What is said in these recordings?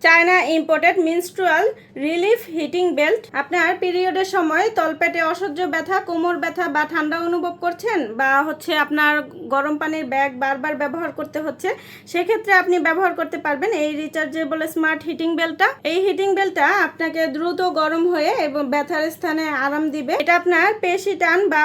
China imported menstrual relief heating belt. আপনার পিরিয়ডের সময় তলপেটে অসহ্য ব্যথা, কোমর ব্যথা বা ঠান্ডা অনুভব করছেন, বা আপনার গরম পানির ব্যাগ বারবার ব্যবহার করতে হচ্ছে, সেক্ষেত্রে আপনি ব্যবহার করতে পারবেন এই রিচার্জেবল স্মার্ট হিটিং বেল্টটা। এই হিটিং বেল্টটা আপনাকে দ্রুত গরম হয়ে এবং ব্যথার স্থানে আরাম দিবে। এটা আপনার পেশি টান বা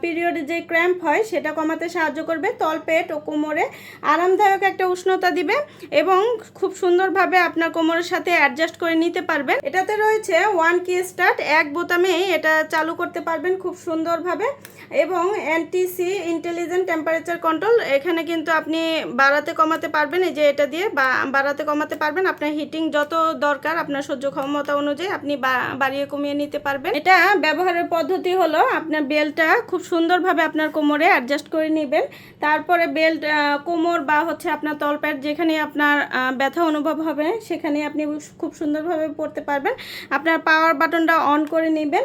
পিরিয়ডে যে ক্র্যাম্প হয় সেটা কমাতে সাহায্য করবে। তলপেট ও কোমরে আরামদায়ক একটা উষ্ণতা দিবে এবং খুব সুন্দর ভাবে আপনার কোমরের সাথে অ্যাডজাস্ট করে নিতে পারবেন। এটাতে রয়েছে 1 কি স্টার্ট, এক বোতামেই এটা চালু করতে পারবেন খুব সুন্দরভাবে। এবং এনটিসি ইন্টেলিজেন্ট টেম্পারেচার কন্ট্রোল, এখানে কিন্তু আপনি বাড়াতে কমাতে পারবেন। এই যে এটা দিয়ে বাড়াতে কমাতে পারবেন। আপনার হিটিং যত দরকার আপনার সহ্য ক্ষমতা অনুযায়ী আপনি বাড়িয়ে কমিয়ে নিতে পারবেন। এটা ব্যবহারের পদ্ধতি হলো আপনার বেল্টটা খুব সুন্দরভাবে আপনার কোমরে অ্যাডজাস্ট করে নেবেন। তারপরে বেল্ট কোমর বা আপনার তলপেট যেখানে আপনার ব্যথা অনুভব হবে সেখানে আপনি খুব সুন্দরভাবে পড়তে পারবেন। আপনার পাওয়ার বাটনটা অন করে নেবেন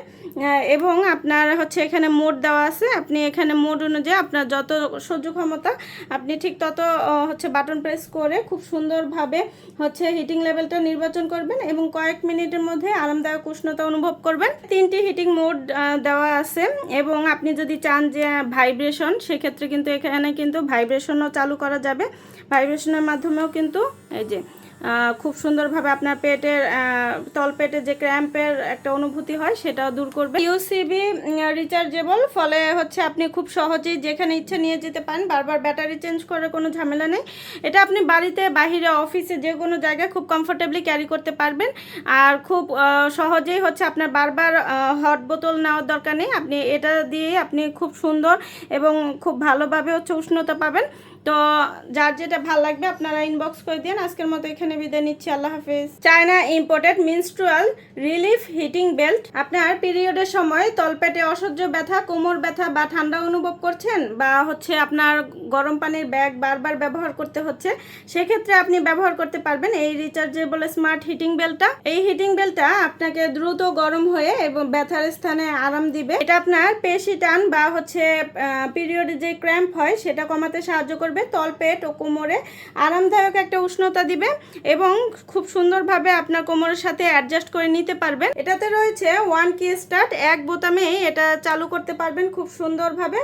এবং আপনার এখানে মোড দেওয়া আছে। আপনি এখানে মোড অনুযায়ী আপনার যত সহ্য ক্ষমতা আপনি ঠিক তত বাটন প্রেস করে খুব সুন্দরভাবে হিটিং লেভেলটা নির্বাচন করবেন এবং কয়েক মিনিটের মধ্যে আরামদায়ক উষ্ণতা অনুভব করবেন। 3টি হিটিং মোড দেওয়া আছে এবং আপনি যদি চান যে ভাইব্রেশন, সেক্ষেত্রে কিন্তু এখানে কিন্তু ভাইব্রেশনও চালু করা যাবে। ভাইব্রেশনের মাধ্যমেও কিন্তু এই যে খুব সুন্দরভাবে আপনার পেটের তলপেটে যে ক্র্যাম্পের একটা অনুভূতি হয় সেটাও দূর করবে। ইউসিবি রিচার্জেবল, ফলে আপনি খুব সহজেই যেখানে ইচ্ছে নিয়ে যেতে পারেন, বারবার ব্যাটারি চেঞ্জ করার কোনো ঝামেলা নেই। এটা আপনি বাড়িতে, বাহিরে, অফিসে যে কোনো জায়গায় খুব কমফোর্টেবলি ক্যারি করতে পারবেন। আর খুব সহজেই আপনার বারবার হট বোতল নেওয়ার দরকার নেই। আপনি এটা দিয়ে আপনি খুব সুন্দর এবং খুব ভালোভাবে উষ্ণতা পাবেন। তো যার যেটা ভালো লাগবে আপনারা ইনবক্স করে দিন। আজকের মতো এখানে বিদায় নিচ্ছি, আল্লাহ হাফেজ। China imported menstrual relief heating belt. আপনার পিরিয়ডের সময় তলপেটে অসহ্য ব্যথা, কোমর ব্যথা বা ঠান্ডা অনুভব করছেন, বা আপনার গরম পানির ব্যাগ বারবার ব্যবহার করতে হচ্ছে, সেক্ষেত্রে আপনি ব্যবহার করতে পারবেন এই রিচার্জেবল স্মার্ট হিটিং বেল্টটা। এই হিটিং বেল্টটা আপনাকে দ্রুত গরম হয়ে এবং ব্যথার স্থানে আরাম দিবে। এটা আপনার পেশি টান বা পিরিয়ডে যে ক্র্যাম্প হয় সেটা কমাতে সাহায্য করবে। তলপেট ও কোমরে আরামদায়ক একটা উষ্ণতা দিবে এবং খুব সুন্দরভাবে আপনার কোমরের সাথে অ্যাডজাস্ট করে নিতে পারবেন। এটাতে রয়েছে 1 কি স্টার্ট, এক বোতামেই এটা চালু করতে পারবেন খুব সুন্দরভাবে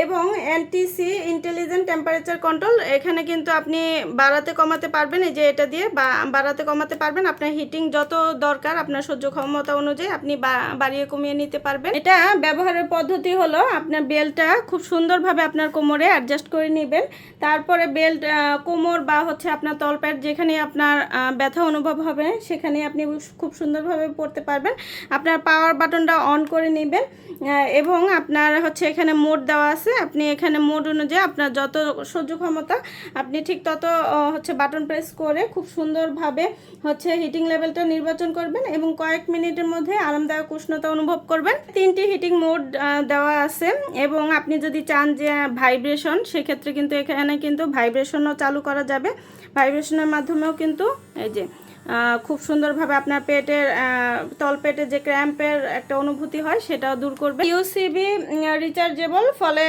এবং এনটিসি ইন্টেলিজেন্ট টেম্পারেচার কন্ট্রোল, এখানে কিন্তু আপনি বাড়াতে কমাতে পারবেন। এই যে এটা দিয়ে বাড়াতে কমাতে পারবেন। আপনার হিটিং যত দরকার আপনার সহ্য ক্ষমতা অনুযায়ী আপনি বাড়িয়ে কমিয়ে নিতে পারবেন। এটা ব্যবহারের পদ্ধতি হলো আপনার বেল্টটা খুব সুন্দরভাবে আপনার কোমরে অ্যাডজাস্ট করে নেবেন। তারপরে বেল্ট কোমর বা আপনার তলপেট যেখানে আপনার ব্যথা অনুভব হবে সেখানে আপনি খুব সুন্দরভাবে পড়তে পারবেন। আপনার পাওয়ার বাটনটা অন করে নেবেন এবং আপনার এখানে মোড দেওয়া আছে। আপনি এখানে মোড অনুযায়ী আপনার যত সহ্য ক্ষমতা আপনি ঠিক তত বাটন প্রেস করে খুব সুন্দরভাবে হিটিং লেভেলটা নির্বাচন করবেন এবং কয়েক মিনিটের মধ্যে আরামদায়ক উষ্ণতা অনুভব করবেন। 3টি হিটিং মোড দেওয়া আছে এবং আপনি যদি চান যে ভাইব্রেশন, সেক্ষেত্রে কিন্তু এখানে কিন্তু ভাইব্রেশনও চালু করা যাবে। ভাইব্রেশনের মাধ্যমেও কিন্তু এই যে খুব সুন্দরভাবে আপনার পেটের তলপেটে যে ক্র্যাম্পের একটা অনুভূতি হয় সেটাও দূর করবে। ইউসিবি রিচার্জেবল, ফলে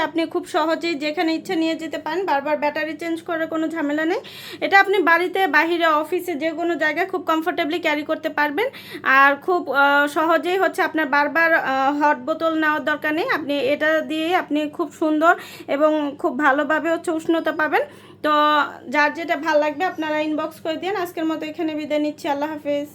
আপনি খুব সহজেই যেখানে ইচ্ছে নিয়ে যেতে পারেন, বারবার ব্যাটারি চেঞ্জ করার কোনো ঝামেলা নেই। এটা আপনি বাড়িতে, বাহিরে, অফিসে যে কোনো জায়গায় খুব কমফোর্টেবলি ক্যারি করতে পারবেন। আর খুব সহজেই আপনার বারবার হট বোতল নেওয়ার দরকার নেই। আপনি এটা দিয়ে আপনি খুব সুন্দর এবং খুব ভালোভাবে উষ্ণতা পাবেন। তো যার যেটা ভালো লাগবে আপনারা ইনবক্স করে দিন। আজকের মতো এখানে বিদায় নিচ্ছি, আল্লাহ হাফেজ।